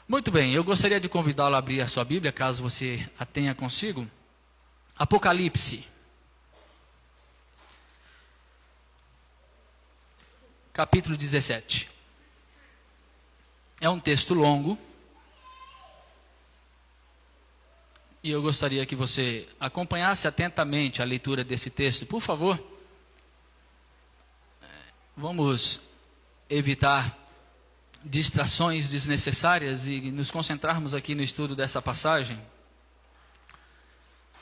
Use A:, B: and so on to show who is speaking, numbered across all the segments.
A: Muito bem, eu gostaria de convidá-lo a abrir a sua Bíblia, caso você a tenha consigo. Apocalipse. Capítulo 17. É um texto longo. E eu gostaria que você acompanhasse atentamente a leitura desse texto. Por favor, vamos evitar distrações desnecessárias e nos concentrarmos aqui no estudo dessa passagem.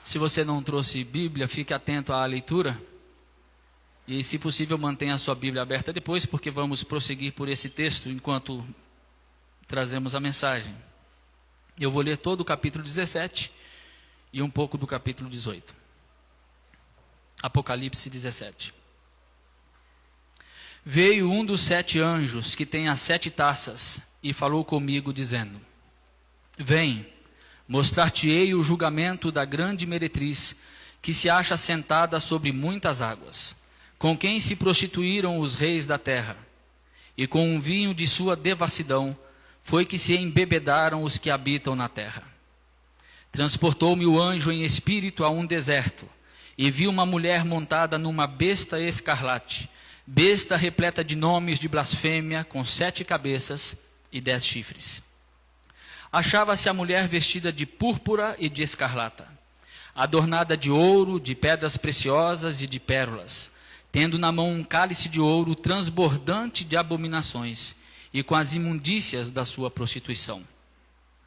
A: Se você não trouxe Bíblia, fique atento à leitura. E, se possível, mantenha a sua Bíblia aberta depois, porque vamos prosseguir por esse texto enquanto trazemos a mensagem. Eu vou ler todo o capítulo 17 e um pouco do capítulo 18. Apocalipse 17. Veio um dos 7 anjos que tem as 7 taças e falou comigo dizendo: Vem, mostrar-te-ei o julgamento da grande meretriz que se acha sentada sobre muitas águas, com quem se prostituíram os reis da terra, e com o vinho de sua devassidão foi que se embebedaram os que habitam na terra. Transportou-me o anjo em espírito a um deserto, e vi uma mulher montada numa besta escarlate, besta repleta de nomes de blasfêmia, com 7 cabeças e 10 chifres. Achava-se a mulher vestida de púrpura e de escarlata, adornada de ouro, de pedras preciosas e de pérolas, tendo na mão um cálice de ouro transbordante de abominações e com as imundícias da sua prostituição.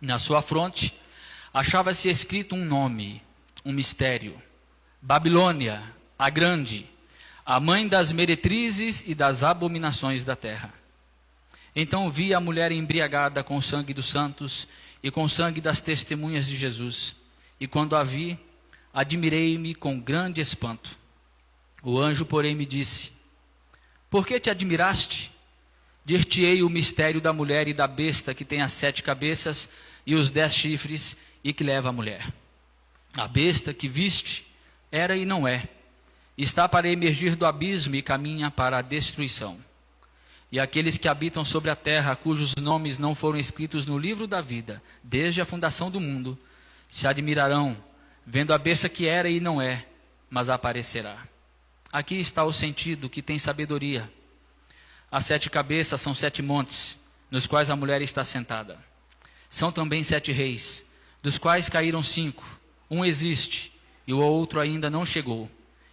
A: Na sua fronte achava-se escrito um nome, um mistério: Babilônia, a Grande, a mãe das meretrizes e das abominações da terra. Então vi a mulher embriagada com o sangue dos santos e com o sangue das testemunhas de Jesus. E quando a vi, admirei-me com grande espanto. O anjo, porém, me disse: Por que te admiraste? Dir-te-ei o mistério da mulher e da besta que tem as 7 cabeças e os 10 chifres e que leva a mulher. A besta que viste era e não é. Está para emergir do abismo e caminha para a destruição. E aqueles que habitam sobre a terra, cujos nomes não foram escritos no livro da vida, desde a fundação do mundo, se admirarão, vendo a besta que era e não é, mas aparecerá. Aqui está o sentido que tem sabedoria. As 7 cabeças são 7 montes, nos quais a mulher está sentada. São também 7 reis, dos quais caíram 5. Um existe, e o outro ainda não chegou.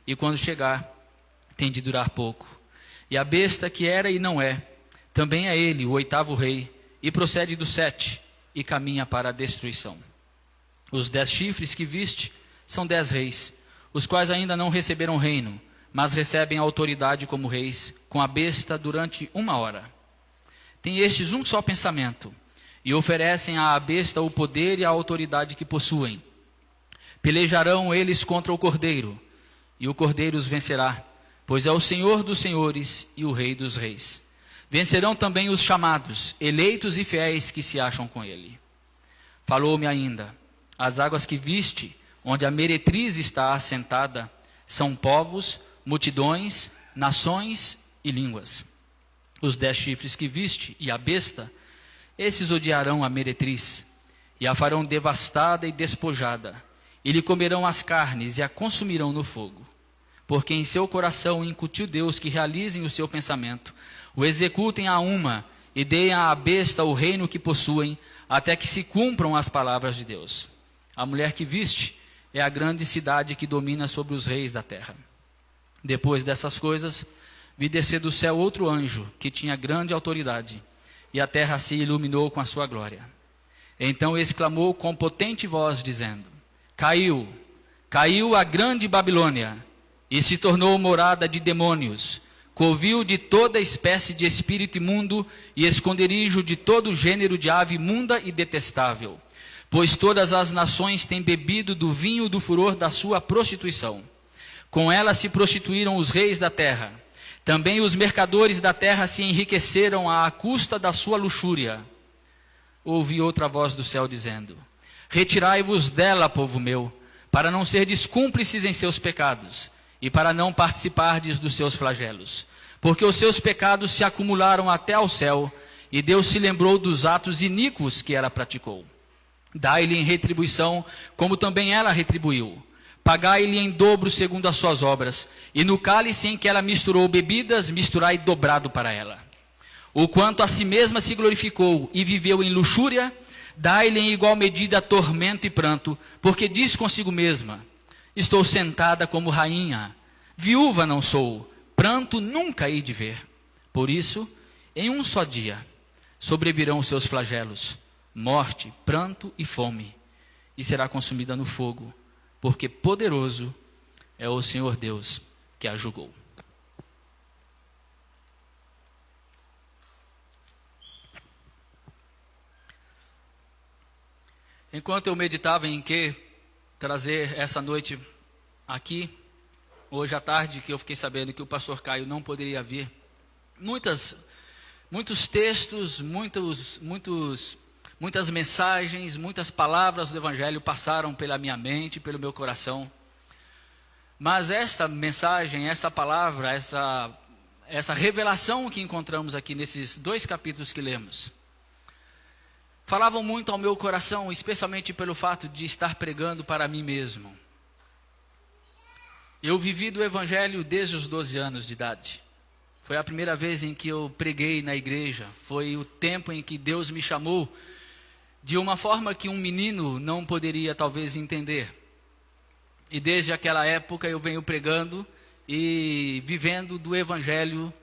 A: E quando chegar, tem de durar pouco. E a besta que era e não é, também é ele, o 8º rei, e procede do 7, e caminha para a destruição. Os 10 chifres que viste são 10 reis, os quais ainda não receberam reino, mas recebem autoridade como reis, com a besta durante 1 hora. Tem estes um só pensamento, e oferecem à besta o poder e a autoridade que possuem. Pelejarão eles contra o cordeiro, e o cordeiro os vencerá, pois é o Senhor dos senhores e o Rei dos reis. Vencerão também os chamados, eleitos e fiéis que se acham com ele. Falou-me ainda: as águas que viste, onde a meretriz está assentada, são povos, multidões, nações e línguas. Os 10 chifres que viste e a besta, esses odiarão a meretriz, e a farão devastada e despojada, e lhe comerão as carnes e a consumirão no fogo. Porque em seu coração incutiu Deus que realizem o seu pensamento, o executem a uma e deem à besta o reino que possuem, até que se cumpram as palavras de Deus. A mulher que viste é a grande cidade que domina sobre os reis da terra. Depois dessas coisas, vi descer do céu outro anjo, que tinha grande autoridade, e a terra se iluminou com a sua glória. Então exclamou com potente voz, dizendo: Caiu, caiu a grande Babilônia, e se tornou morada de demônios, covil de toda espécie de espírito imundo e esconderijo de todo gênero de ave imunda e detestável. Pois todas as nações têm bebido do vinho do furor da sua prostituição. Com ela se prostituíram os reis da terra. Também os mercadores da terra se enriqueceram à custa da sua luxúria. Ouvi outra voz do céu dizendo: Retirai-vos dela, povo meu, para não serdes cúmplices em seus pecados, e para não participardes dos seus flagelos. Porque os seus pecados se acumularam até ao céu, E Deus se lembrou dos atos iníquos que ela praticou. Dai-lhe em retribuição, como também ela retribuiu. Pagai-lhe em dobro segundo as suas obras. E no cálice em que ela misturou bebidas, misturai dobrado para ela. O quanto a si mesma se glorificou e viveu em luxúria, dai-lhe em igual medida tormento e pranto, porque diz consigo mesma: estou sentada como rainha, viúva não sou, pranto nunca hei de ver. Por isso, em um só dia, sobrevirão os seus flagelos, morte, pranto e fome, e será consumida no fogo, porque poderoso é o Senhor Deus que a julgou. Enquanto eu meditava em que trazer essa noite aqui, hoje à tarde, que eu fiquei sabendo que o pastor Caio não poderia vir, muitos textos, muitas mensagens, muitas palavras do Evangelho passaram pela minha mente, pelo meu coração. Mas esta mensagem, essa palavra, essa revelação que encontramos aqui nesses 2 capítulos que lemos, falavam muito ao meu coração, especialmente pelo fato de estar pregando para mim mesmo. Eu vivi do Evangelho desde os 12 anos de idade. Foi a primeira vez em que eu preguei na igreja. Foi o tempo em que Deus me chamou de uma forma que um menino não poderia talvez entender. E desde aquela época eu venho pregando e vivendo do Evangelho,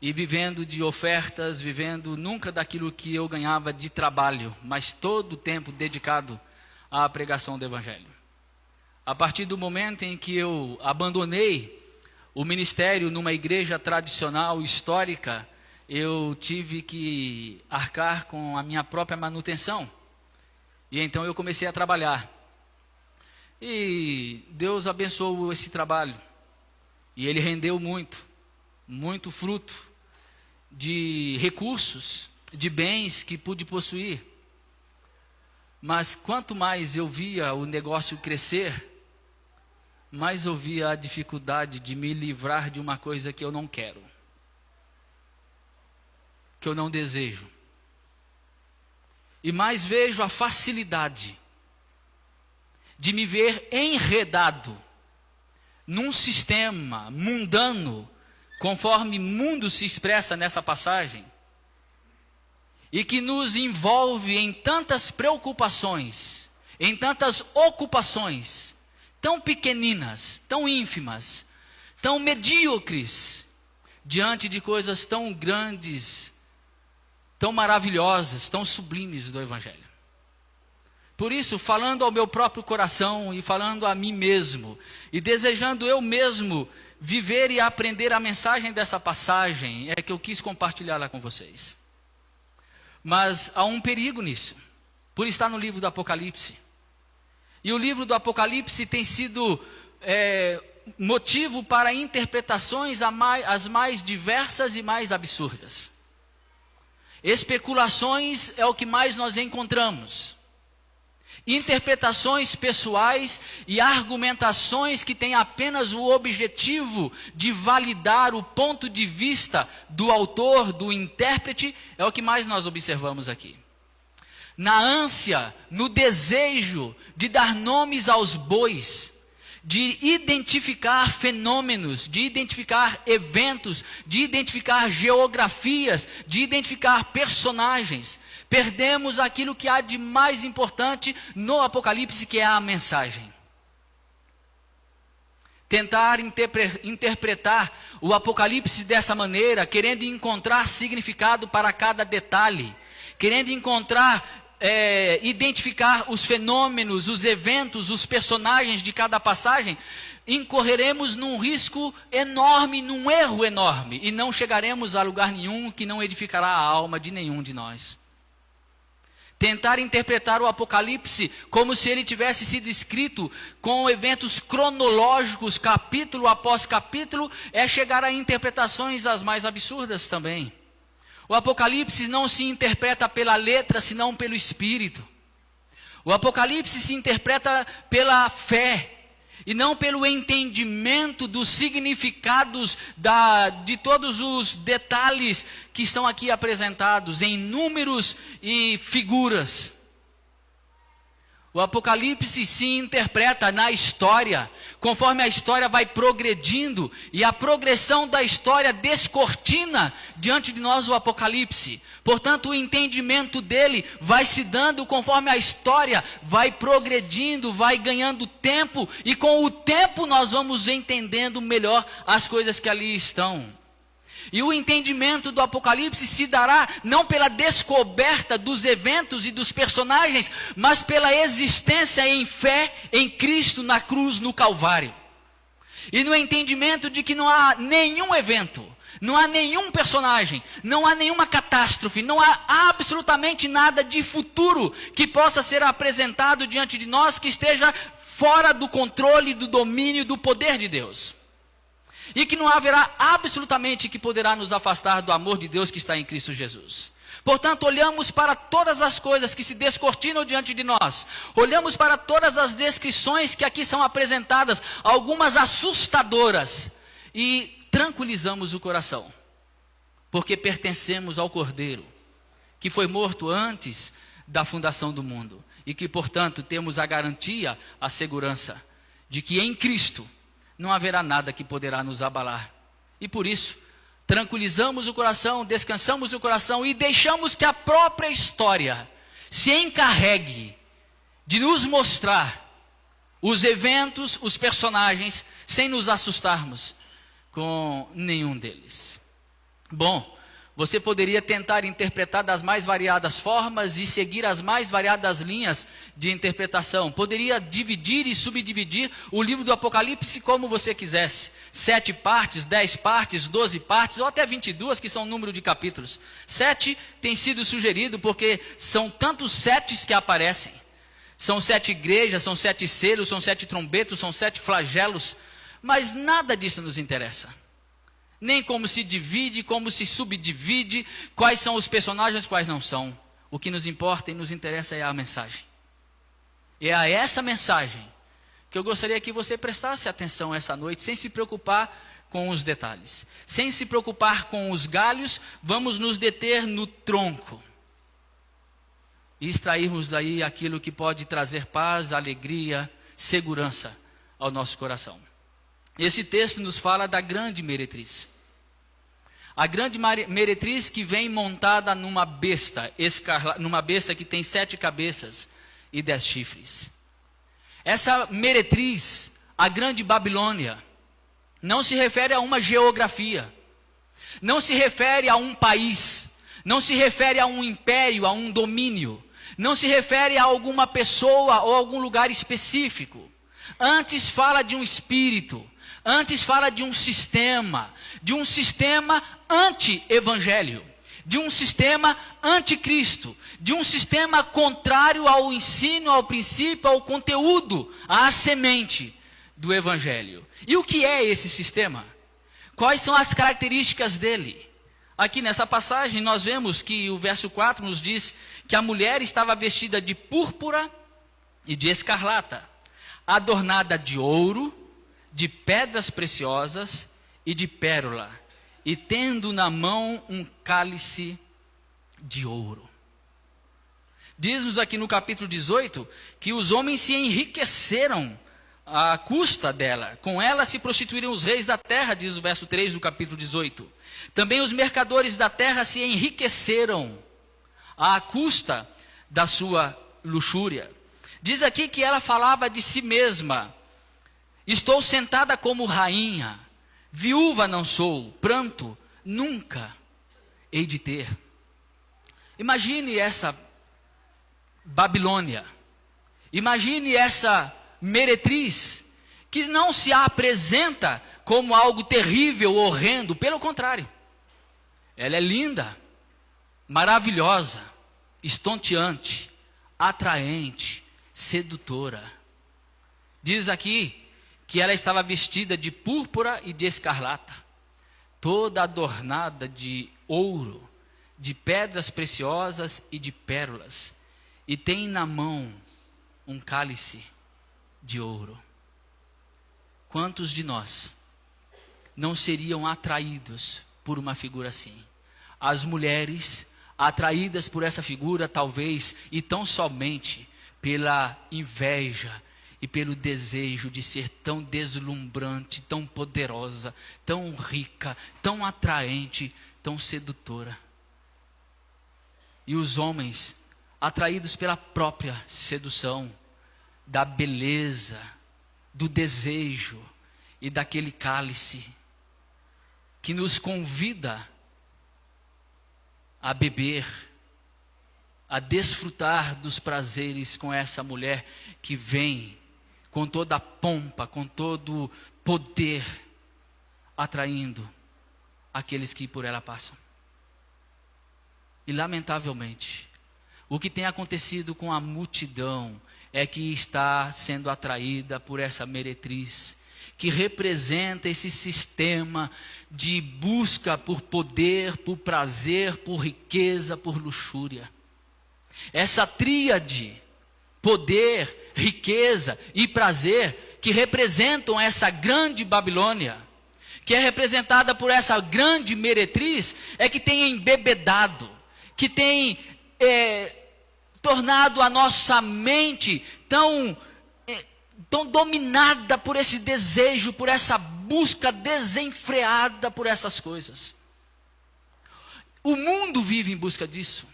A: e vivendo de ofertas, vivendo nunca daquilo que eu ganhava de trabalho, mas todo o tempo dedicado à pregação do Evangelho. A partir do momento em que eu abandonei o ministério numa igreja tradicional, histórica, eu tive que arcar com a minha própria manutenção. E então eu comecei a trabalhar. E Deus abençoou esse trabalho. E ele rendeu muito fruto de recursos, de bens que pude possuir. Mas quanto mais eu via o negócio crescer, mais eu via a dificuldade de me livrar de uma coisa que eu não quero, que eu não desejo. E mais vejo a facilidade de me ver enredado num sistema mundano, conforme mundo se expressa nessa passagem, e que nos envolve em tantas preocupações, em tantas ocupações, tão pequeninas, tão ínfimas, tão medíocres, diante de coisas tão grandes, tão maravilhosas, tão sublimes do Evangelho. Por isso, falando ao meu próprio coração e falando a mim mesmo, e desejando eu mesmo viver e aprender a mensagem dessa passagem, é que eu quis compartilhá-la com vocês. Mas há um perigo nisso, por estar no livro do Apocalipse. E o livro do Apocalipse tem sido motivo para interpretações as mais diversas e mais absurdas. Especulações é o que mais nós encontramos. Interpretações pessoais e argumentações que têm apenas o objetivo de validar o ponto de vista do autor, do intérprete, é o que mais nós observamos aqui. Na ânsia, no desejo de dar nomes aos bois, de identificar fenômenos, de identificar eventos, de identificar geografias, de identificar personagens, perdemos aquilo que há de mais importante no Apocalipse, que é a mensagem. Tentar interpretar o Apocalipse dessa maneira, querendo encontrar significado para cada detalhe, querendo identificar os fenômenos, os eventos, os personagens de cada passagem, incorreremos num risco enorme, num erro enorme, e não chegaremos a lugar nenhum que não edificará a alma de nenhum de nós. Tentar interpretar o Apocalipse como se ele tivesse sido escrito com eventos cronológicos, capítulo após capítulo, é chegar a interpretações as mais absurdas também. O Apocalipse não se interpreta pela letra, senão pelo Espírito. O Apocalipse se interpreta pela fé. e não pelo entendimento dos significados de todos os detalhes que estão aqui apresentados em números e figuras. O Apocalipse se interpreta na história, conforme a história vai progredindo, e a progressão da história descortina diante de nós o Apocalipse. Portanto, o entendimento dele vai se dando conforme a história vai progredindo, vai ganhando tempo, e com o tempo nós vamos entendendo melhor as coisas que ali estão. E o entendimento do Apocalipse se dará não pela descoberta dos eventos e dos personagens, mas pela existência em fé em Cristo na cruz, no Calvário. E no entendimento de que não há nenhum evento, não há nenhum personagem, não há nenhuma catástrofe, não há absolutamente nada de futuro que possa ser apresentado diante de nós que esteja fora do controle, do domínio, do poder de Deus. E que não haverá absolutamente que poderá nos afastar do amor de Deus que está em Cristo Jesus. Portanto, olhamos para todas as coisas que se descortinam diante de nós. Olhamos para todas as descrições que aqui são apresentadas, algumas assustadoras, e tranquilizamos o coração. Porque pertencemos ao Cordeiro, que foi morto antes da fundação do mundo. E que, portanto, temos a garantia, a segurança, de que em Cristo não haverá nada que poderá nos abalar. E por isso, tranquilizamos o coração, descansamos o coração e deixamos que a própria história se encarregue de nos mostrar os eventos, os personagens, sem nos assustarmos com nenhum deles. Bom, você poderia tentar interpretar das mais variadas formas e seguir as mais variadas linhas de interpretação. Poderia dividir e subdividir o livro do Apocalipse como você quisesse. 7 partes, 10 partes, 12 partes, ou até 22, que são o número de capítulos. 7 tem sido sugerido porque são tantos setes que aparecem. São 7 igrejas, são 7 selos, são 7 trombetas, são 7 flagelos. Mas nada disso nos interessa. Nem como se divide, como se subdivide, quais são os personagens, quais não são. O que nos importa e nos interessa é a mensagem. E é a essa mensagem que eu gostaria que você prestasse atenção essa noite, sem se preocupar com os detalhes. Sem se preocupar com os galhos, vamos nos deter no tronco. E extrairmos daí aquilo que pode trazer paz, alegria, segurança ao nosso coração. Esse texto nos fala da grande meretriz. A grande meretriz que vem montada numa besta que tem 7 cabeças e 10 chifres. Essa meretriz, a grande Babilônia, não se refere a uma geografia, não se refere a um país, não se refere a um império, a um domínio, não se refere a alguma pessoa ou algum lugar específico. Antes fala de um espírito. Antes fala de um sistema anti-evangelho, de um sistema anticristo, de um sistema contrário ao ensino, ao princípio, ao conteúdo, à semente do evangelho. E o que é esse sistema? Quais são as características dele? Aqui nessa passagem nós vemos que o verso 4 nos diz que a mulher estava vestida de púrpura e de escarlata, adornada de ouro, de pedras preciosas e de pérola, e tendo na mão um cálice de ouro. Diz-nos aqui no capítulo 18 que os homens se enriqueceram à custa dela. Com ela se prostituíram os reis da terra, diz o verso 3 do capítulo 18. Também os mercadores da terra se enriqueceram à custa da sua luxúria. Diz aqui que ela falava de si mesma: estou sentada como rainha, viúva não sou, pranto nunca hei de ter. Imagine essa Babilônia, imagine essa meretriz, que não se apresenta como algo terrível, horrendo, pelo contrário, ela é linda, maravilhosa, estonteante, atraente, sedutora. Diz aqui que ela estava vestida de púrpura e de escarlata, toda adornada de ouro, de pedras preciosas e de pérolas, e tem na mão um cálice de ouro. Quantos de nós não seriam atraídos por uma figura assim? As mulheres atraídas por essa figura, talvez, e tão somente pela inveja e pelo desejo de ser tão deslumbrante, tão poderosa, tão rica, tão atraente, tão sedutora. E os homens, atraídos pela própria sedução, da beleza, do desejo e daquele cálice que nos convida a beber, a desfrutar dos prazeres com essa mulher que vem com toda a pompa, com todo o poder, atraindo aqueles que por ela passam. E lamentavelmente, o que tem acontecido com a multidão é que está sendo atraída por essa meretriz, que representa esse sistema de busca por poder, por prazer, por riqueza, por luxúria. Essa tríade, poder, riqueza e prazer, que representam essa grande Babilônia, que é representada por essa grande meretriz, é que tem embebedado, que tem tornado a nossa mente tão dominada por esse desejo, por essa busca desenfreada por essas coisas. O mundo vive em busca disso.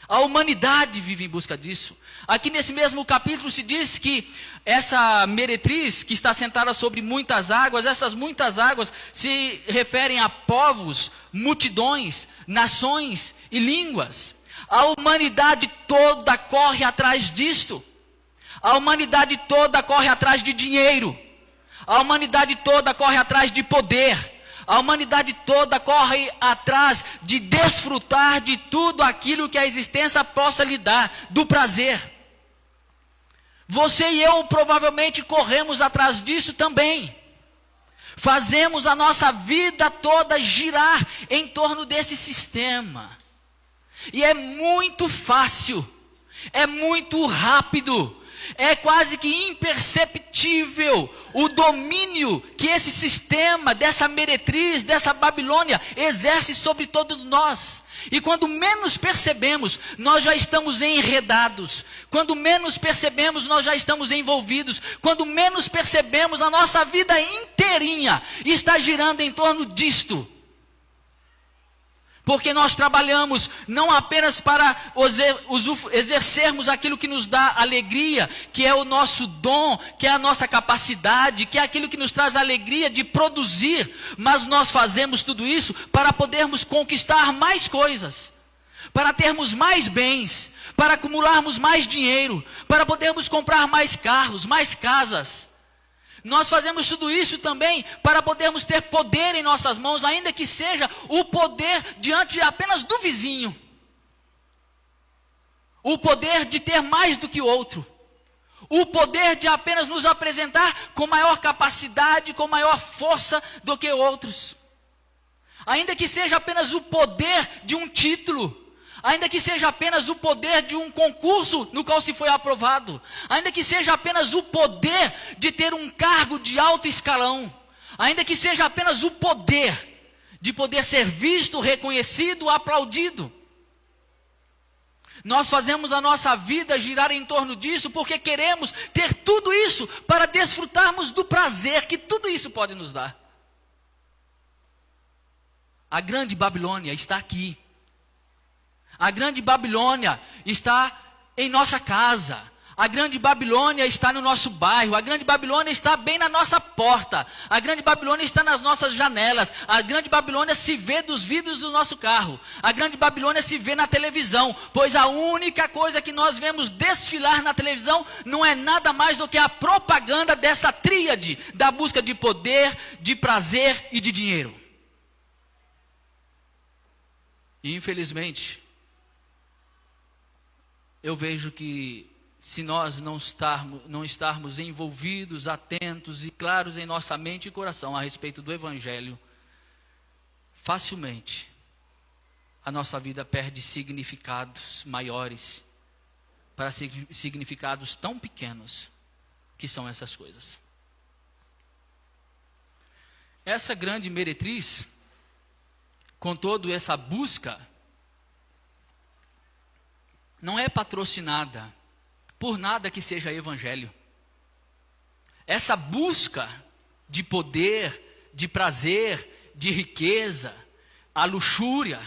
A: A humanidade vive em busca disso. Aqui nesse mesmo capítulo se diz que essa meretriz que está sentada sobre muitas águas, essas muitas águas se referem a povos, multidões, nações e línguas. A humanidade toda corre atrás disto. A humanidade toda corre atrás de dinheiro. A humanidade toda corre atrás de poder. A humanidade toda corre atrás de desfrutar de tudo aquilo que a existência possa lhe dar, do prazer. Você e eu provavelmente corremos atrás disso também. Fazemos a nossa vida toda girar em torno desse sistema. E é muito fácil, é muito rápido, é quase que imperceptível o domínio que esse sistema, dessa meretriz, dessa Babilônia, exerce sobre todos nós. E quando menos percebemos, nós já estamos enredados. Quando menos percebemos, nós já estamos envolvidos. Quando menos percebemos, a nossa vida inteirinha está girando em torno disto. Porque nós trabalhamos não apenas para exercermos aquilo que nos dá alegria, que é o nosso dom, que é a nossa capacidade, que é aquilo que nos traz alegria de produzir, mas nós fazemos tudo isso para podermos conquistar mais coisas, para termos mais bens, para acumularmos mais dinheiro, para podermos comprar mais carros, mais casas. Nós fazemos tudo isso também para podermos ter poder em nossas mãos, ainda que seja o poder diante apenas do vizinho. O poder de ter mais do que o outro. O poder de apenas nos apresentar com maior capacidade, com maior força do que outros. Ainda que seja apenas o poder de um título. Ainda que seja apenas o poder de um concurso no qual se foi aprovado. Ainda que seja apenas o poder de ter um cargo de alto escalão. Ainda que seja apenas o poder de poder ser visto, reconhecido, aplaudido. Nós fazemos a nossa vida girar em torno disso porque queremos ter tudo isso para desfrutarmos do prazer que tudo isso pode nos dar. A grande Babilônia está aqui. A grande Babilônia está em nossa casa. A grande Babilônia está no nosso bairro. A grande Babilônia está bem na nossa porta. A grande Babilônia está nas nossas janelas. A grande Babilônia se vê dos vidros do nosso carro. A grande Babilônia se vê na televisão. Pois a única coisa que nós vemos desfilar na televisão não é nada mais do que a propaganda dessa tríade da busca de poder, de prazer e de dinheiro. E infelizmente, eu vejo que se nós não estarmos envolvidos, atentos e claros em nossa mente e coração a respeito do Evangelho, facilmente a nossa vida perde significados maiores para significados tão pequenos que são essas coisas. essa grande meretriz, com toda essa busca, não é patrocinada por nada que seja evangelho. Essa busca de poder, de prazer, de riqueza, a luxúria,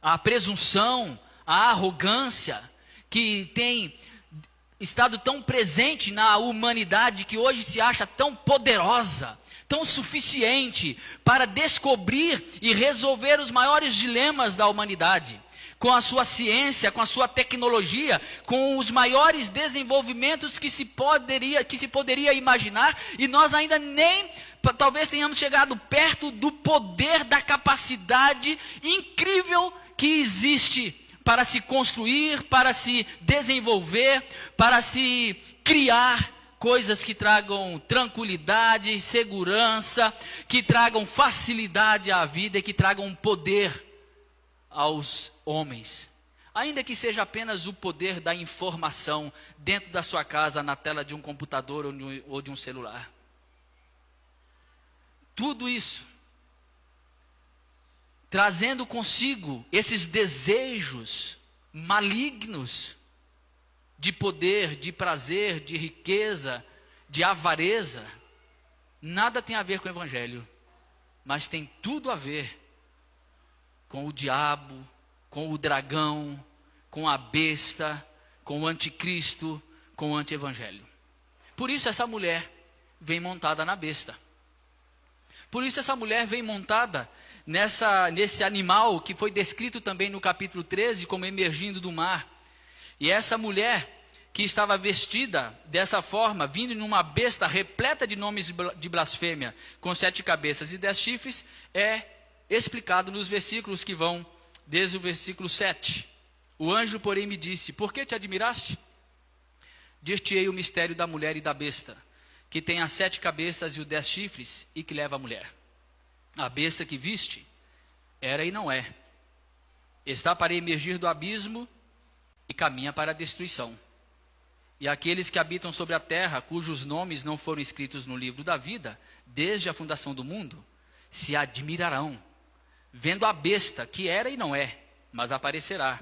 A: a presunção, a arrogância, que tem estado tão presente na humanidade, que hoje se acha tão poderosa, tão suficiente para descobrir e resolver os maiores dilemas da humanidade, com a sua ciência, com a sua tecnologia, com os maiores desenvolvimentos que se poderia imaginar, e nós ainda nem, talvez tenhamos chegado perto do poder, da capacidade incrível que existe para se construir, para se desenvolver, para se criar coisas que tragam tranquilidade, segurança, que tragam facilidade à vida e que tragam poder aos homens. Ainda que seja apenas o poder da informação dentro da sua casa, na tela de um computador ou de um celular. Tudo isso trazendo consigo esses desejos malignos de poder, de prazer, de riqueza, de avareza, nada tem a ver com o evangelho, mas tem tudo a ver com o diabo, com o dragão, com a besta, com o anticristo, com o antievangelho. Por isso essa mulher vem montada na besta. Por isso essa mulher vem montada nesse animal que foi descrito também no capítulo 13 como emergindo do mar. E essa mulher que estava vestida dessa forma, vindo numa besta repleta de nomes de blasfêmia, com 7 cabeças e 10 chifres, é explicado nos versículos que vão desde o versículo 7. O anjo, porém, me disse: por que te admiraste? Dir-te-ei o mistério da mulher e da besta, que tem as 7 cabeças e os 10 chifres, e que leva a mulher. A besta que viste era e não é. Está para emergir do abismo e caminha para a destruição. E aqueles que habitam sobre a terra, cujos nomes não foram escritos no livro da vida, desde a fundação do mundo, se admirarão, vendo a besta, que era e não é, mas aparecerá.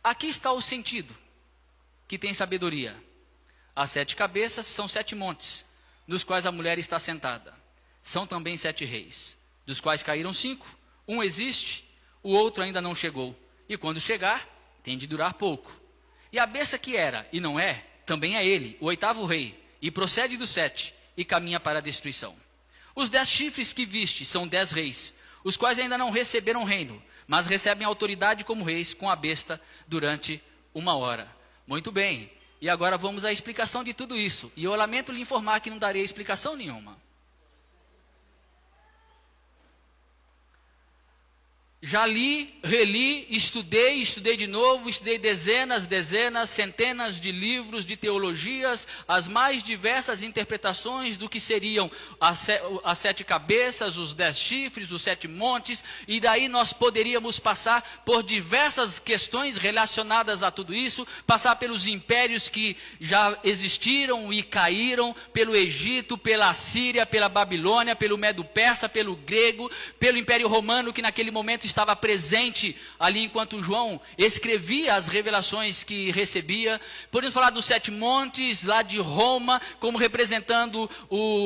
A: Aqui está o sentido, que tem sabedoria. As 7 cabeças são 7 montes, nos quais a mulher está sentada. São também 7 reis, dos quais caíram 5. Um existe, o outro ainda não chegou. E quando chegar, tem de durar pouco. E a besta que era e não é, também é ele, o 8º rei, e procede dos 7, e caminha para a destruição. Os 10 chifres que viste são 10 reis, os quais ainda não receberam reino, mas recebem autoridade como reis com a besta durante 1 hora. Muito bem, e agora vamos à explicação de tudo isso. E eu lamento lhe informar que não darei explicação nenhuma. Já li, reli, estudei de novo, estudei dezenas, centenas de livros de teologias, as mais diversas interpretações do que seriam as 7 cabeças, os 10 chifres, os 7 montes, e daí nós poderíamos passar por diversas questões relacionadas a tudo isso, passar pelos impérios que já existiram e caíram, pelo Egito, pela Síria, pela Babilônia, pelo Medo-Persa, pelo grego, pelo Império Romano, que naquele momento estava presente ali enquanto João escrevia as revelações que recebia. Podemos falar dos 7 montes lá de Roma, como representando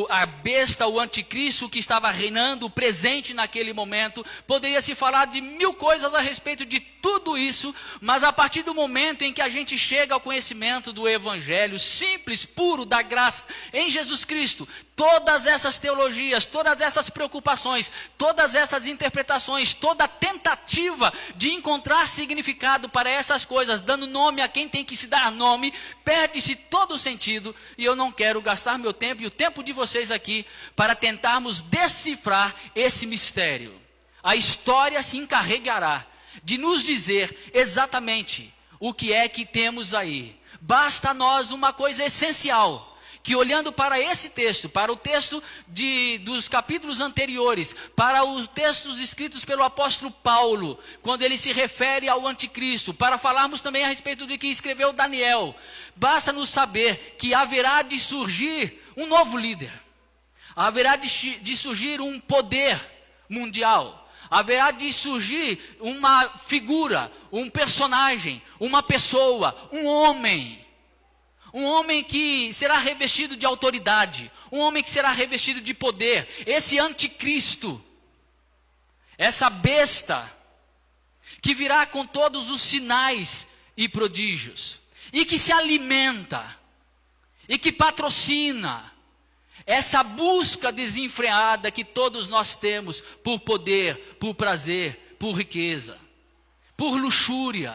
A: a besta, o anticristo que estava reinando presente naquele momento. Poderia se falar de 1000 coisas a respeito de tudo isso, mas a partir do momento em que a gente chega ao conhecimento do evangelho simples, puro, da graça em Jesus Cristo, todas essas teologias, todas essas preocupações, todas essas interpretações, toda a tentativa de encontrar significado para essas coisas, dando nome a quem tem que se dar nome, perde-se todo o sentido. E eu não quero gastar meu tempo e o tempo de vocês aqui para tentarmos decifrar esse mistério. A história se encarregará de nos dizer exatamente o que é que temos aí. Basta a nós uma coisa essencial, que olhando para esse texto, para o texto dos capítulos anteriores, para os textos escritos pelo apóstolo Paulo, quando ele se refere ao anticristo, para falarmos também a respeito do que escreveu Daniel, basta nos saber que haverá de surgir um novo líder. Haverá de surgir um poder mundial. Haverá de surgir uma figura, um personagem, uma pessoa, um homem. Um homem que será revestido de autoridade. Um homem que será revestido de poder. Esse anticristo. Essa besta. Que virá com todos os sinais e prodígios. E que se alimenta. E que patrocina essa busca desenfreada que todos nós temos por poder, por prazer, por riqueza, por luxúria,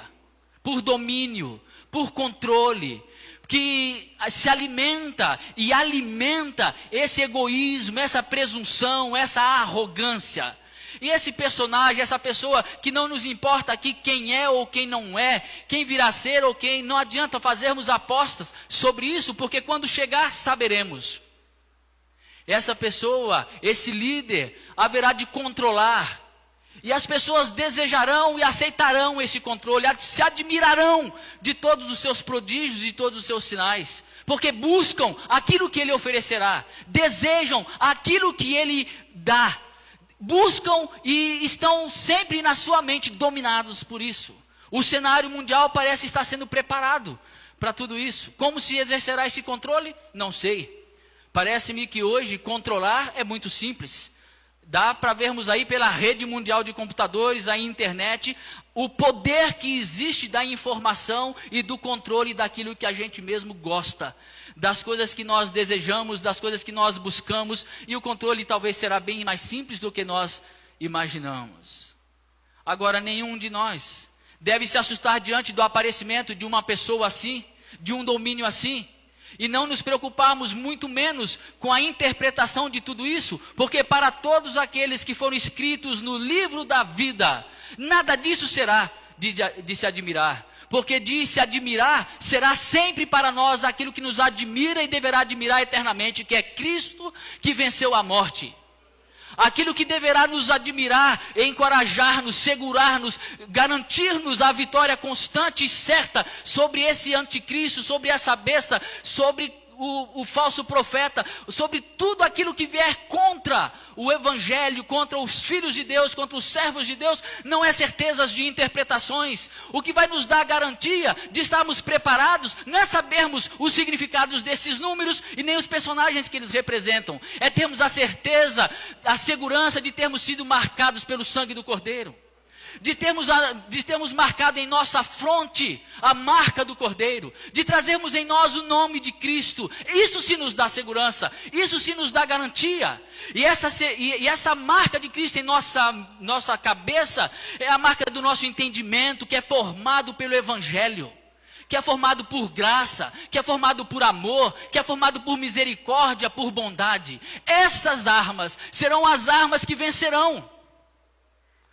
A: por domínio, por controle, que se alimenta e alimenta esse egoísmo, essa presunção, essa arrogância. E esse personagem, essa pessoa que não nos importa aqui quem é ou quem não é, quem virá a ser ou quem, não adianta fazermos apostas sobre isso, porque quando chegar saberemos. Essa pessoa, esse líder, haverá de controlar. E as pessoas desejarão e aceitarão esse controle, se admirarão de todos os seus prodígios e todos os seus sinais. Porque buscam aquilo que ele oferecerá, desejam aquilo que ele dá. Buscam e estão sempre na sua mente dominados por isso. O cenário mundial parece estar sendo preparado para tudo isso. Como se exercerá esse controle? Não sei. Parece-me que hoje controlar é muito simples. Dá para vermos aí pela rede mundial de computadores, a internet, o poder que existe da informação e do controle daquilo que a gente mesmo gosta. Das coisas que nós desejamos, das coisas que nós buscamos. E o controle talvez será bem mais simples do que nós imaginamos. Agora, nenhum de nós deve se assustar diante do aparecimento de uma pessoa assim, de um domínio assim. E não nos preocuparmos muito menos com a interpretação de tudo isso, porque para todos aqueles que foram escritos no livro da vida, nada disso será de se admirar. Porque de se admirar será sempre para nós aquilo que nos admira e deverá admirar eternamente, que é Cristo que venceu a morte. Aquilo que deverá nos admirar, encorajar-nos, segurar-nos, garantir-nos a vitória constante e certa sobre esse anticristo, sobre essa besta, sobre o falso profeta, sobre tudo aquilo que vier contra o evangelho, contra os filhos de Deus, contra os servos de Deus, não é certezas de interpretações. O que vai nos dar a garantia de estarmos preparados não é sabermos os significados desses números e nem os personagens que eles representam. É termos a certeza, a segurança de termos sido marcados pelo sangue do Cordeiro. De termos marcado em nossa fronte a marca do Cordeiro, de trazermos em nós o nome de Cristo. Isso sim nos dá segurança, isso sim nos dá garantia. E essa marca de Cristo em nossa cabeça é a marca do nosso entendimento, que é formado pelo Evangelho, que é formado por graça, que é formado por amor, que é formado por misericórdia, por bondade. Essas armas serão as armas que vencerão.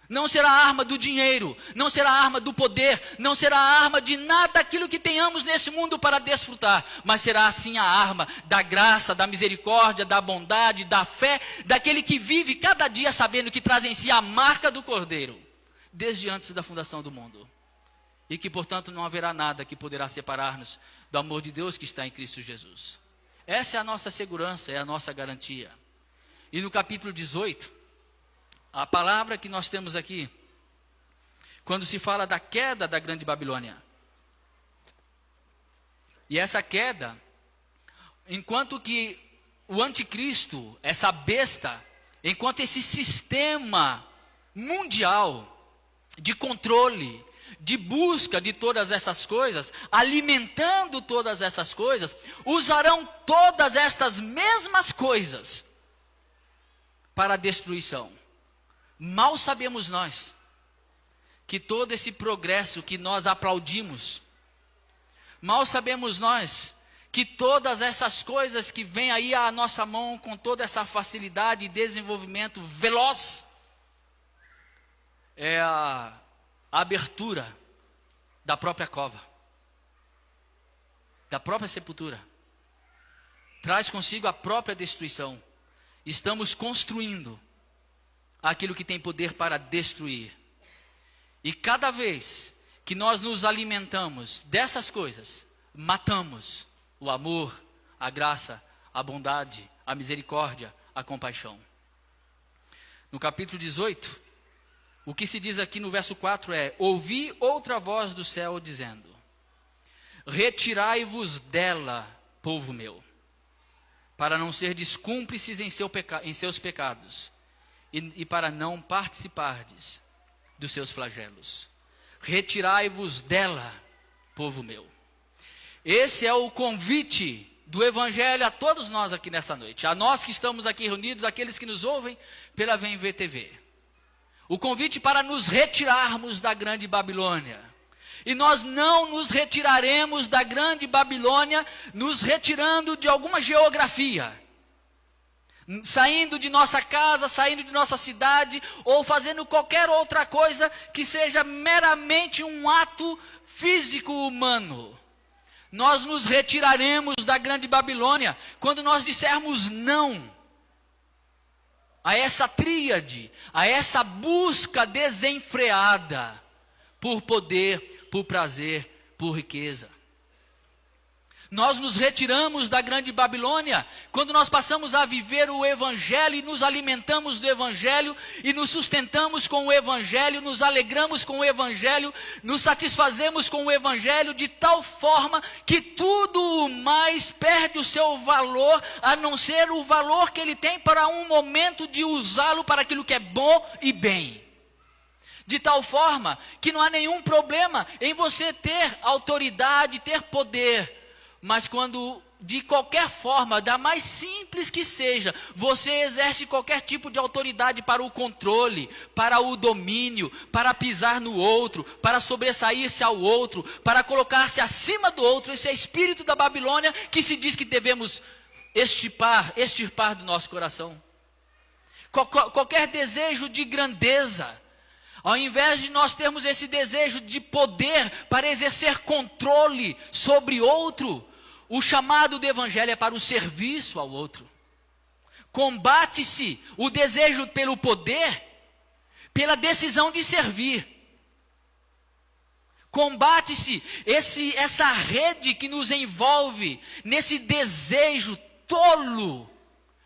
A: Não será a arma do dinheiro, não será a arma do poder, não será a arma de nada aquilo que tenhamos nesse mundo para desfrutar, mas será assim a arma da graça, da misericórdia, da bondade, da fé, daquele que vive cada dia sabendo que traz em si a marca do Cordeiro, desde antes da fundação do mundo. E que, portanto, não haverá nada que poderá separar-nos do amor de Deus que está em Cristo Jesus. Essa é a nossa segurança, é a nossa garantia. E no capítulo 18... a palavra que nós temos aqui, quando se fala da queda da grande Babilônia. E essa queda, enquanto que o anticristo, essa besta, enquanto esse sistema mundial de controle, de busca de todas essas coisas, alimentando todas essas coisas, usarão todas estas mesmas coisas para a destruição. Mal sabemos nós que todo esse progresso que nós aplaudimos, mal sabemos nós que todas essas coisas que vêm aí à nossa mão com toda essa facilidade e desenvolvimento veloz, é a abertura da própria cova, da própria sepultura. Traz consigo a própria destruição. Estamos construindo aquilo que tem poder para destruir. E cada vez que nós nos alimentamos dessas coisas, matamos o amor, a graça, a bondade, a misericórdia, a compaixão. No capítulo 18, o que se diz aqui no verso 4 é: ouvi outra voz do céu dizendo: retirai-vos dela, povo meu, para não serdes cúmplices em seus pecados, e para não participardes dos seus flagelos. Retirai-vos dela, povo meu. Esse é o convite do Evangelho a todos nós aqui nessa noite, a nós que estamos aqui reunidos, aqueles que nos ouvem pela VMV TV. O convite para nos retirarmos da grande Babilônia. E nós não nos retiraremos da grande Babilônia nos retirando de alguma geografia, saindo de nossa casa, saindo de nossa cidade, ou fazendo qualquer outra coisa que seja meramente um ato físico humano. Nós nos retiraremos da grande Babilônia quando nós dissermos não a essa tríade, a essa busca desenfreada por poder, por prazer, por riqueza. Nós nos retiramos da grande Babilônia quando nós passamos a viver o Evangelho e nos alimentamos do Evangelho e nos sustentamos com o Evangelho, nos alegramos com o Evangelho, nos satisfazemos com o Evangelho de tal forma que tudo mais perde o seu valor, a não ser o valor que ele tem para um momento de usá-lo para aquilo que é bom e bem. De tal forma que não há nenhum problema em você ter autoridade, ter poder, mas quando de qualquer forma, da mais simples que seja, você exerce qualquer tipo de autoridade para o controle, para o domínio, para pisar no outro, para sobressair-se ao outro, para colocar-se acima do outro, esse é o espírito da Babilônia que se diz que devemos extirpar do nosso coração. Qualquer desejo de grandeza, ao invés de nós termos esse desejo de poder para exercer controle sobre outro, o chamado do Evangelho é para o serviço ao outro. Combate-se o desejo pelo poder, pela decisão de servir. Combate-se essa rede que nos envolve nesse desejo tolo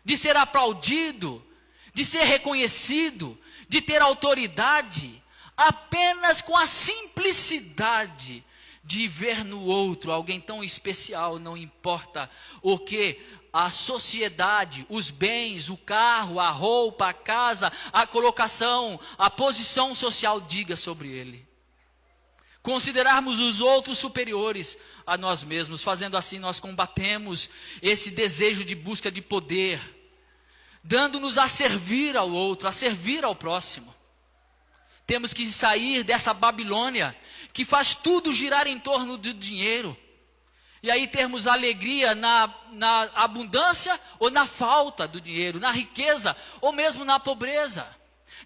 A: de ser aplaudido, de ser reconhecido, de ter autoridade, apenas com a simplicidade de ver no outro alguém tão especial, não importa o que a sociedade, os bens, o carro, a roupa, a casa, a colocação, a posição social diga sobre ele. Considerarmos os outros superiores a nós mesmos, fazendo assim nós combatemos esse desejo de busca de poder, dando-nos a servir ao outro, a servir ao próximo. Temos que sair dessa Babilônia que faz tudo girar em torno do dinheiro. E aí termos alegria na abundância ou na falta do dinheiro, na riqueza ou mesmo na pobreza.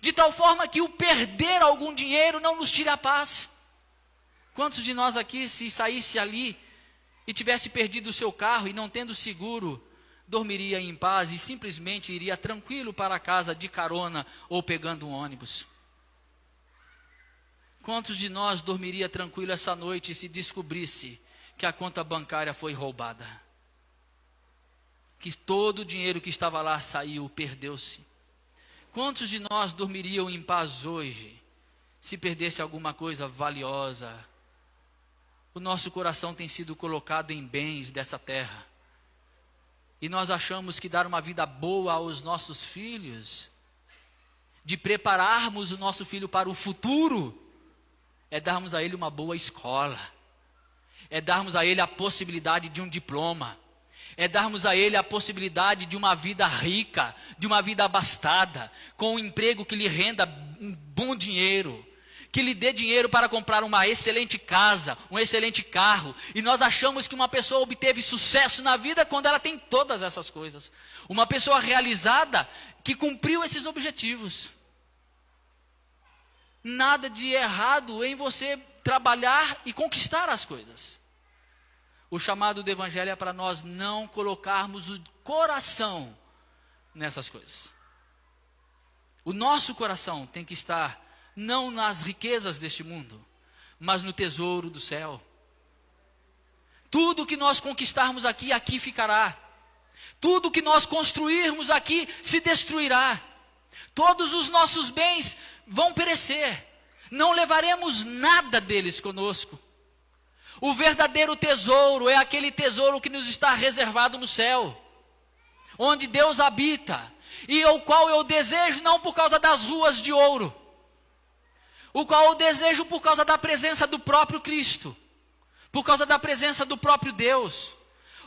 A: De tal forma que o perder algum dinheiro não nos tira a paz. Quantos de nós aqui, se saísse ali e tivesse perdido o seu carro e não tendo seguro, dormiria em paz e simplesmente iria tranquilo para casa de carona ou pegando um ônibus? Quantos de nós dormiria tranquilo essa noite se descobrisse que a conta bancária foi roubada? Que todo o dinheiro que estava lá saiu, perdeu-se? Quantos de nós dormiriam em paz hoje se perdesse alguma coisa valiosa? O nosso coração tem sido colocado em bens dessa terra. E nós achamos que dar uma vida boa aos nossos filhos, de prepararmos o nosso filho para o futuro, é darmos a ele uma boa escola, é darmos a ele a possibilidade de um diploma, é darmos a ele a possibilidade de uma vida rica, de uma vida abastada, com um emprego que lhe renda um bom dinheiro, que lhe dê dinheiro para comprar uma excelente casa, um excelente carro. E nós achamos que uma pessoa obteve sucesso na vida quando ela tem todas essas coisas. Uma pessoa realizada que cumpriu esses objetivos. Nada de errado em você trabalhar e conquistar as coisas. O chamado do Evangelho é para nós não colocarmos o coração nessas coisas. O nosso coração tem que estar não nas riquezas deste mundo, mas no tesouro do céu. Tudo que nós conquistarmos aqui, aqui ficará. Tudo que nós construirmos aqui se destruirá. Todos os nossos bens vão perecer. Não levaremos nada deles conosco. O verdadeiro tesouro é aquele tesouro que nos está reservado no céu, onde Deus habita, e o qual eu desejo não por causa das ruas de ouro, o qual eu desejo por causa da presença do próprio Cristo, por causa da presença do próprio Deus.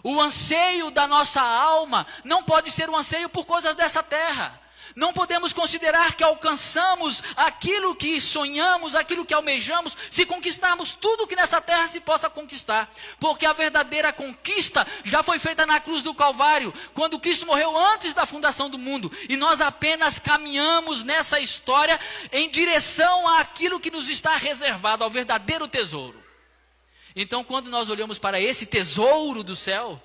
A: O anseio da nossa alma não pode ser um anseio por coisas dessa terra. Não podemos considerar que alcançamos aquilo que sonhamos, aquilo que almejamos, se conquistarmos tudo que nessa terra se possa conquistar. Porque a verdadeira conquista já foi feita na cruz do Calvário, quando Cristo morreu antes da fundação do mundo. E nós apenas caminhamos nessa história em direção àquilo que nos está reservado, ao verdadeiro tesouro. Então, quando nós olhamos para esse tesouro do céu,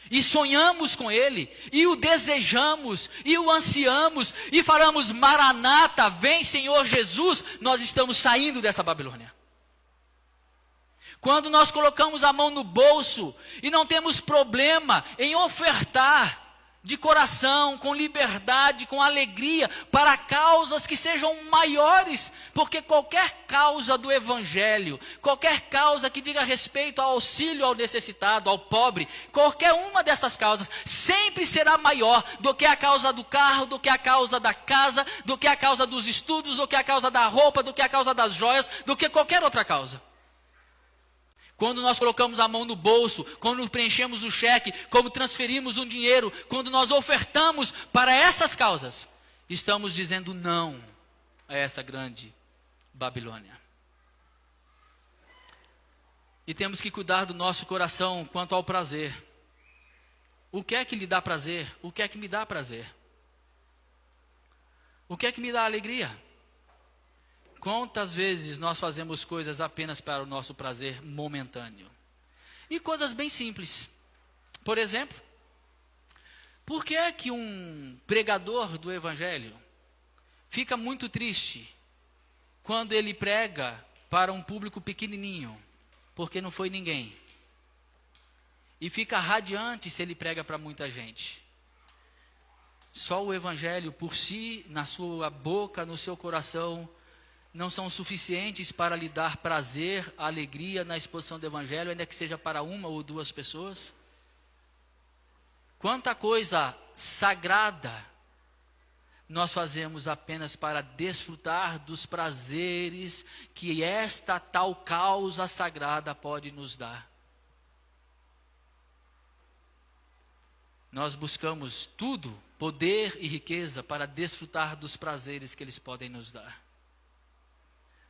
A: e sonhamos com ele, e o desejamos, e o ansiamos, e falamos, Maranata, vem Senhor Jesus, nós estamos saindo dessa Babilônia. Quando nós colocamos a mão no bolso, e não temos problema em ofertar, de coração, com liberdade, com alegria, para causas que sejam maiores, porque qualquer causa do Evangelho, qualquer causa que diga respeito ao auxílio ao necessitado, ao pobre, qualquer uma dessas causas, sempre será maior do que a causa do carro, do que a causa da casa, do que a causa dos estudos, do que a causa da roupa, do que a causa das joias, do que qualquer outra causa. Quando nós colocamos a mão no bolso, quando preenchemos o cheque, quando transferimos um dinheiro, quando nós ofertamos para essas causas, estamos dizendo não a essa grande Babilônia. E temos que cuidar do nosso coração quanto ao prazer. O que é que lhe dá prazer? O que é que me dá prazer? O que é que me dá alegria? Quantas vezes nós fazemos coisas apenas para o nosso prazer momentâneo? E coisas bem simples. Por exemplo, por que é que um pregador do Evangelho fica muito triste quando ele prega para um público pequenininho, porque não foi ninguém? E fica radiante se ele prega para muita gente? Só o Evangelho por si, na sua boca, no seu coração, não são suficientes para lhe dar prazer, alegria na exposição do Evangelho, ainda que seja para uma ou duas pessoas? Quanta coisa sagrada nós fazemos apenas para desfrutar dos prazeres que esta tal causa sagrada pode nos dar. Nós buscamos tudo, poder e riqueza, para desfrutar dos prazeres que eles podem nos dar.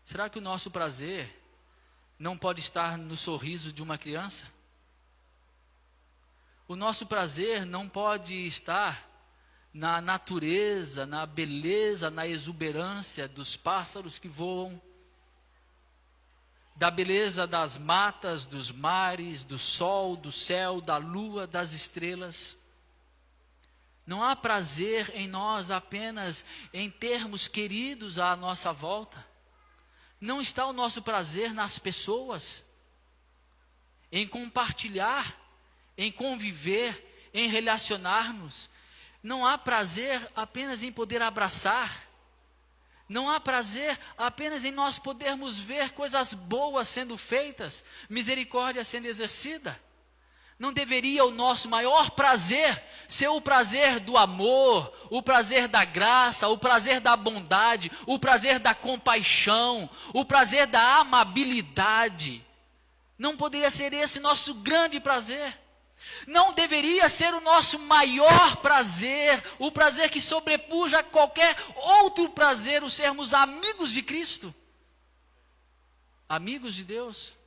A: Será que o nosso prazer não pode estar no sorriso de uma criança? O nosso prazer não pode estar na natureza, na beleza, na exuberância dos pássaros que voam, da beleza das matas, dos mares, do sol, do céu, da lua, das estrelas? Não há prazer em nós apenas em termos queridos à nossa volta. Não está o nosso prazer nas pessoas, em compartilhar, em conviver, em relacionar-nos. Não há prazer apenas em poder abraçar. Não há prazer apenas em nós podermos ver coisas boas sendo feitas, misericórdia sendo exercida. Não deveria o nosso maior prazer ser o prazer do amor, o prazer da graça, o prazer da bondade, o prazer da compaixão, o prazer da amabilidade? Não poderia ser esse nosso grande prazer? Não deveria ser o nosso maior prazer, o prazer que sobrepuja qualquer outro prazer, o sermos amigos de Cristo? Amigos de Deus?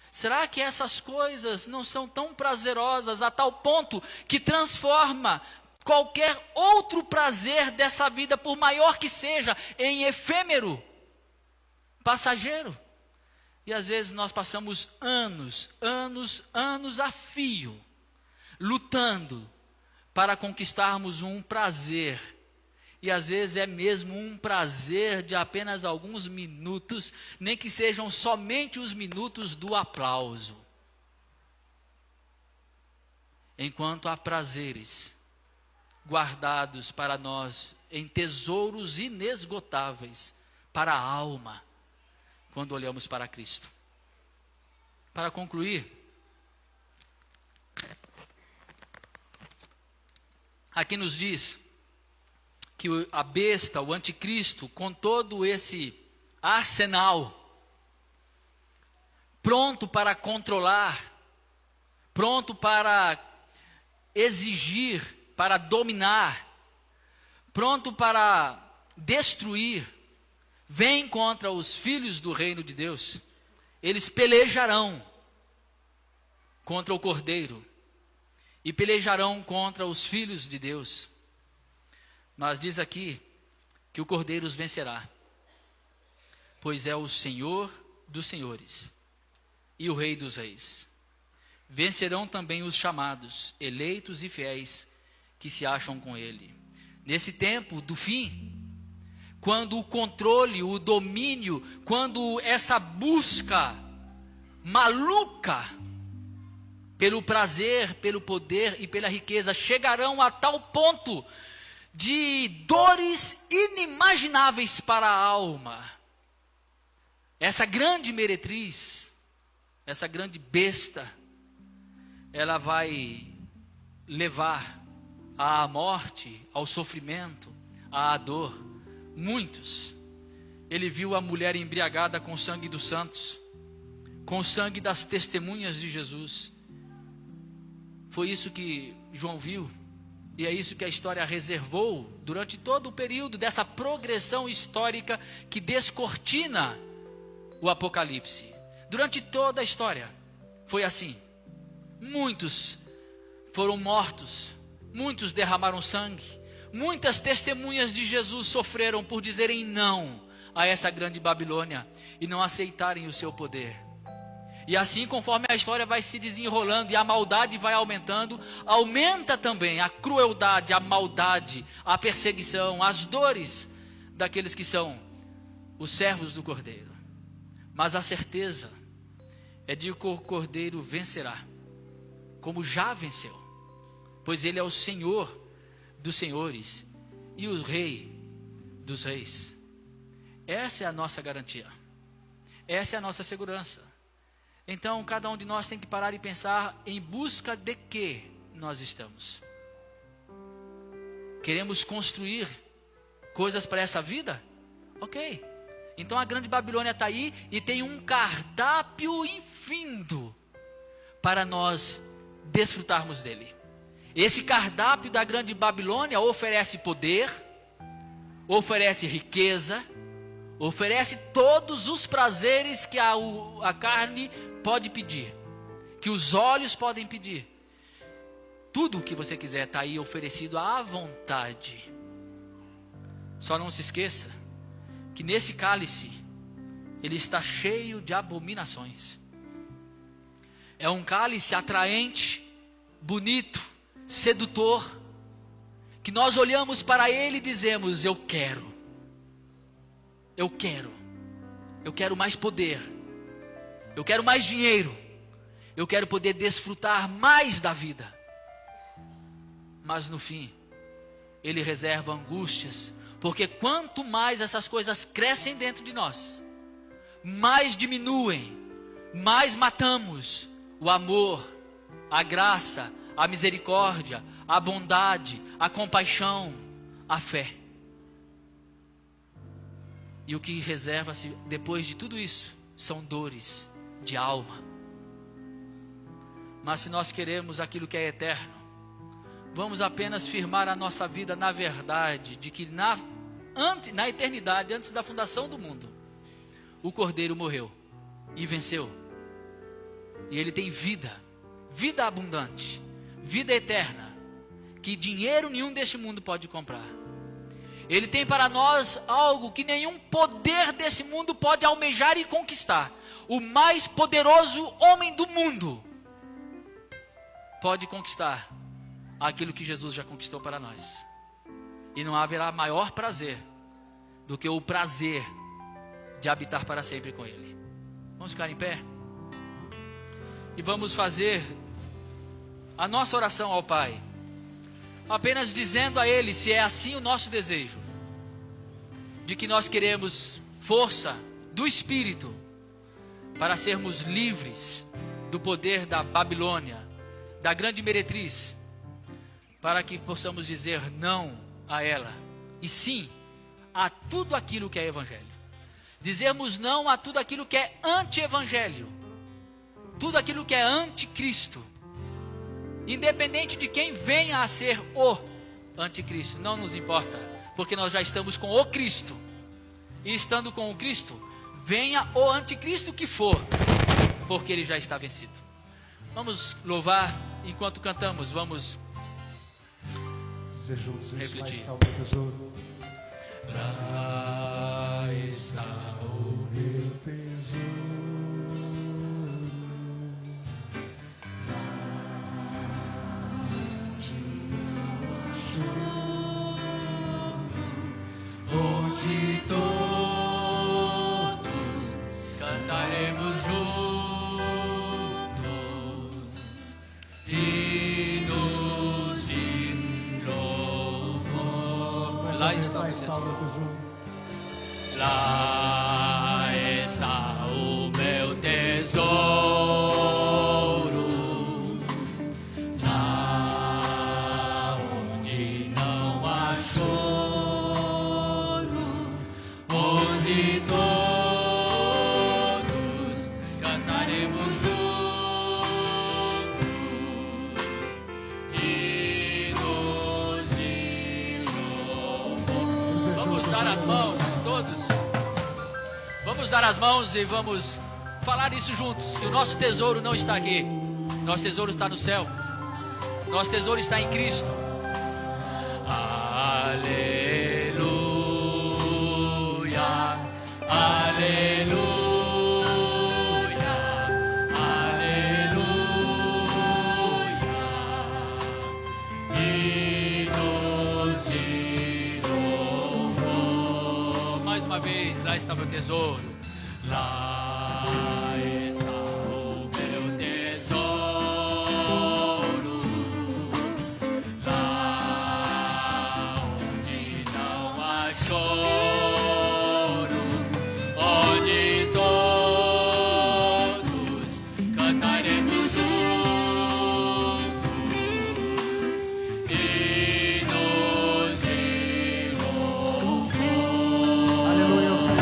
A: Será que essas coisas não são tão prazerosas a tal ponto que transforma qualquer outro prazer dessa vida, por maior que seja, em efêmero, passageiro? E às vezes nós passamos anos a fio, lutando para conquistarmos um prazer. E às vezes é mesmo um prazer de apenas alguns minutos, nem que sejam somente os minutos do aplauso. enquanto há prazeres guardados para nós em tesouros inesgotáveis para a alma, quando olhamos para Cristo. Para concluir, aqui nos diz que a besta, o anticristo, com todo esse arsenal, pronto para controlar, pronto para exigir, para dominar, pronto para destruir, vem contra os filhos do reino de Deus. Eles pelejarão contra o Cordeiro e pelejarão contra os filhos de Deus. Mas diz aqui que o Cordeiro os vencerá, pois é o Senhor dos senhores e o Rei dos reis. Vencerão também os chamados, eleitos e fiéis, que se acham com ele. Nesse tempo do fim, quando o controle, o domínio, quando essa busca maluca pelo prazer, pelo poder e pela riqueza chegarão a tal ponto de dores inimagináveis para a alma, essa grande meretriz, essa grande besta, ela vai levar à morte, ao sofrimento, à dor, muitos. Ele viu a mulher embriagada com o sangue dos santos, com o sangue das testemunhas de Jesus. Foi isso que João viu, e é isso que a história reservou durante todo o período dessa progressão histórica que descortina o Apocalipse. Durante toda a história foi assim. Muitos foram mortos, muitos derramaram sangue, muitas testemunhas de Jesus sofreram por dizerem não a essa grande Babilônia e não aceitarem o seu poder. E assim, conforme a história vai se desenrolando e a maldade vai aumentando, aumenta também a crueldade, a maldade, a perseguição, as dores daqueles que são os servos do Cordeiro. Mas a certeza é de que o Cordeiro vencerá, como já venceu, pois ele é o Senhor dos senhores e o Rei dos reis. Essa é a nossa garantia, essa é a nossa segurança. Então, cada um de nós tem que parar e pensar em busca de que nós estamos. Queremos construir coisas para essa vida? Ok. Então a grande Babilônia está aí e tem um cardápio infindo para nós desfrutarmos dele. Esse cardápio da grande Babilônia oferece poder, oferece riqueza, oferece todos os prazeres que a carne pode pedir, que os olhos podem pedir. Tudo o que você quiser está aí oferecido à vontade. Só não se esqueça que nesse cálice ele está cheio de abominações. É um cálice atraente, bonito, sedutor, que nós olhamos para ele e dizemos: eu quero mais poder, eu quero mais dinheiro, eu quero poder desfrutar mais da vida. Mas no fim, ele reserva angústias, porque quanto mais essas coisas crescem dentro de nós, mais diminuem, mais matamos o amor, a graça, a misericórdia, a bondade, a compaixão, a fé. E o que reserva-se depois de tudo isso são dores de alma. Mas se nós queremos aquilo que é eterno, vamos apenas firmar a nossa vida na verdade de que na eternidade, antes da fundação do mundo, o Cordeiro morreu e venceu. E ele tem vida abundante, vida eterna, que dinheiro nenhum deste mundo pode comprar. Ele tem para nós algo que nenhum poder desse mundo pode almejar e conquistar. O mais poderoso homem do mundo pode conquistar aquilo que Jesus já conquistou para nós. E não haverá maior prazer do que o prazer de habitar para sempre com Ele. Vamos ficar em pé? E vamos fazer a nossa oração ao Pai, apenas dizendo a Ele, se é assim o nosso desejo, de que nós queremos força do Espírito para sermos livres do poder da Babilônia, da grande meretriz, para que possamos dizer não a ela, e sim a tudo aquilo que é evangelho. Dizermos não a tudo aquilo que é anti-evangelho, tudo aquilo que é anticristo, independente de quem venha a ser o anticristo, não nos importa, porque nós já estamos com o Cristo, e estando com o Cristo, venha o anticristo que for, porque ele já está vencido. Vamos louvar enquanto cantamos, vamos
B: dizer juntos isso. Lá
A: refletir.
B: está o meu tesouro.
A: Lá está o
B: Meu tesouro.
A: onde todos cantaremos juntos hinos de louvor. Lá está o
B: meu tesouro.
A: Lá está o meu tesouro. Lá onde não há choro, onde todos cantaremos juntos hinos de louvor. Vamos dar as mãos, todos. Vamos dar as mãos e vamos falar isso juntos. Que o nosso tesouro não está aqui. Nosso tesouro está no céu. Nosso tesouro está em Cristo. Aleluia, aleluia, aleluia. Hinos de louvor. Mais uma vez, lá está meu tesouro. Lá está o meu tesouro. Lá onde não há choro, onde todos cantaremos juntos hinos de louvor.
B: Aleluia ao Senhor.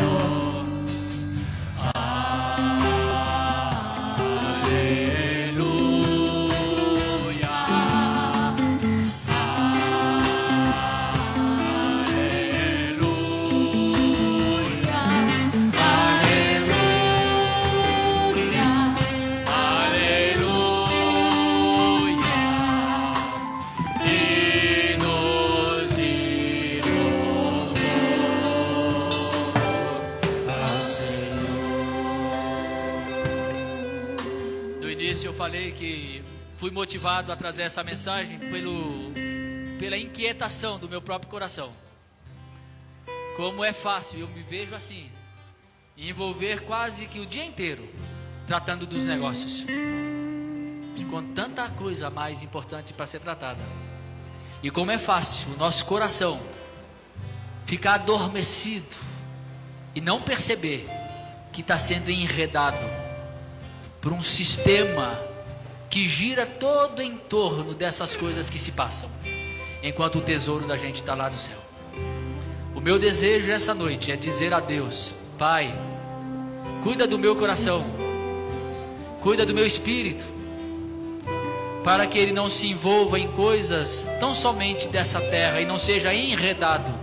A: Eu falei que fui motivado a trazer essa mensagem pela inquietação do meu próprio coração. Como é fácil, eu me vejo assim, envolver quase que o dia inteiro tratando dos negócios, e com tanta coisa mais importante para ser tratada. E como é fácil o nosso coração ficar adormecido e não perceber que está sendo enredado por um sistema que gira todo em torno dessas coisas que se passam, enquanto o tesouro da gente está lá no céu. O meu desejo essa noite é dizer a Deus: Pai, cuida do meu coração, cuida do meu espírito, para que ele não se envolva em coisas tão somente dessa terra e não seja enredado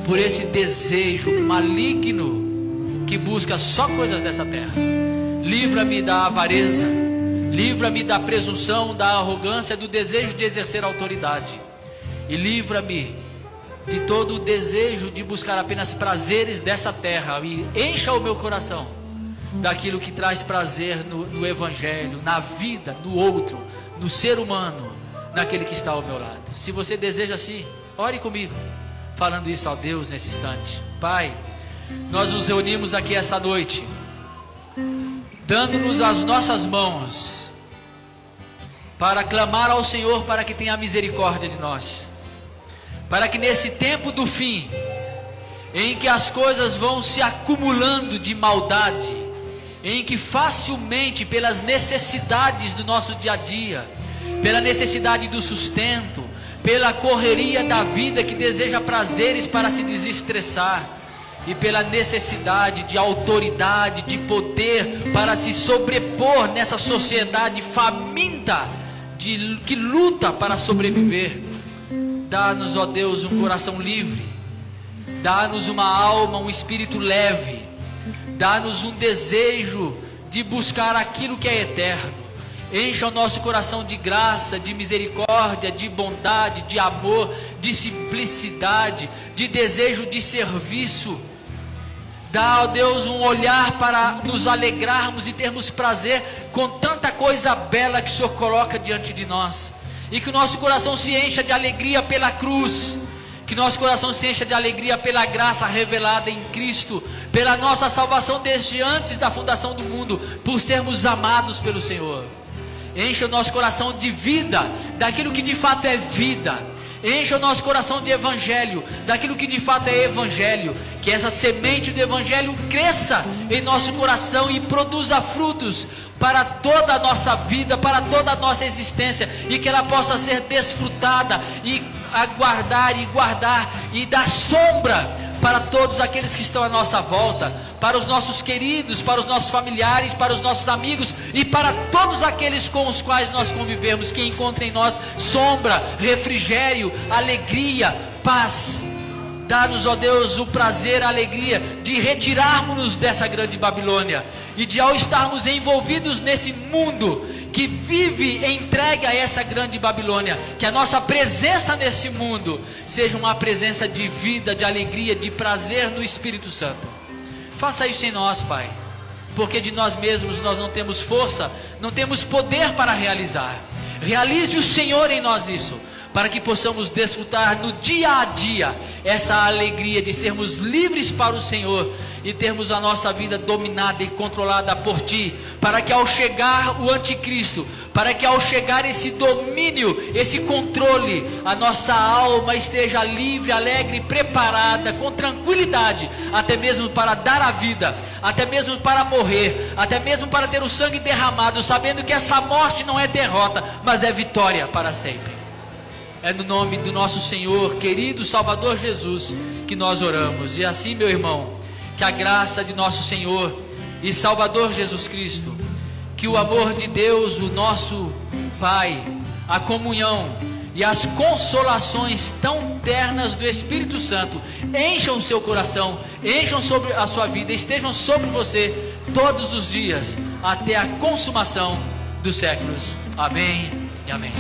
A: por esse desejo maligno que busca só coisas dessa terra. Livra-me da avareza, livra-me da presunção, da arrogância, do desejo de exercer autoridade, e livra-me de todo o desejo de buscar apenas prazeres dessa terra, e encha o meu coração daquilo que traz prazer no Evangelho, na vida, no outro, no ser humano, naquele que está ao meu lado. Se você deseja assim, ore comigo, falando isso a Deus nesse instante. Pai, nós nos reunimos aqui essa noite, dando-nos as nossas mãos para clamar ao Senhor para que tenha misericórdia de nós, para que nesse tempo do fim, em que as coisas vão se acumulando de maldade, em que facilmente pelas necessidades do nosso dia a dia, pela necessidade do sustento, pela correria da vida que deseja prazeres para se desestressar, e pela necessidade de autoridade, de poder para se sobrepor nessa sociedade faminta, que luta para sobreviver, dá-nos, ó Deus, um coração livre, dá-nos uma alma, um espírito leve, dá-nos um desejo de buscar aquilo que é eterno. Encha o nosso coração de graça, de misericórdia, de bondade, de amor, de simplicidade, de desejo de serviço. Dá, ó Deus, um olhar para nos alegrarmos e termos prazer com tanta coisa bela que o Senhor coloca diante de nós. E que o nosso coração se encha de alegria pela cruz, que nosso coração se encha de alegria pela graça revelada em Cristo, pela nossa salvação desde antes da fundação do mundo, por sermos amados pelo Senhor. Encha o nosso coração de vida, daquilo que de fato é vida. Encha o nosso coração de evangelho, daquilo que de fato é evangelho. Que essa semente do evangelho cresça em nosso coração e produza frutos para toda a nossa vida, para toda a nossa existência, e que ela possa ser desfrutada e aguardar e guardar e dar sombra para todos aqueles que estão à nossa volta, para os nossos queridos, para os nossos familiares, para os nossos amigos e para todos aqueles com os quais nós convivemos, que encontrem em nós sombra, refrigério, alegria, paz. Dá-nos, ó Deus, o prazer, a alegria de retirarmos-nos dessa grande Babilônia e de, ao estarmos envolvidos nesse mundo que vive entregue a essa grande Babilônia, que a nossa presença nesse mundo seja uma presença de vida, de alegria, de prazer no Espírito Santo. Faça isso em nós, Pai, porque de nós mesmos nós não temos força, não temos poder para realizar. Realize o Senhor em nós isso, para que possamos desfrutar no dia a dia essa alegria de sermos livres para o Senhor e termos a nossa vida dominada e controlada por Ti, para que ao chegar o anticristo, para que ao chegar esse domínio, esse controle, a nossa alma esteja livre, alegre, preparada, com tranquilidade, até mesmo para dar a vida, até mesmo para morrer, até mesmo para ter o sangue derramado, sabendo que essa morte não é derrota, mas é vitória para sempre. É no nome do nosso Senhor, querido Salvador Jesus, que nós oramos. E assim, meu irmão, que a graça de nosso Senhor e Salvador Jesus Cristo, que o amor de Deus, o nosso Pai, a comunhão e as consolações tão ternas do Espírito Santo encham o seu coração, encham sobre a sua vida, estejam sobre você todos os dias, até a consumação dos séculos. Amém e amém.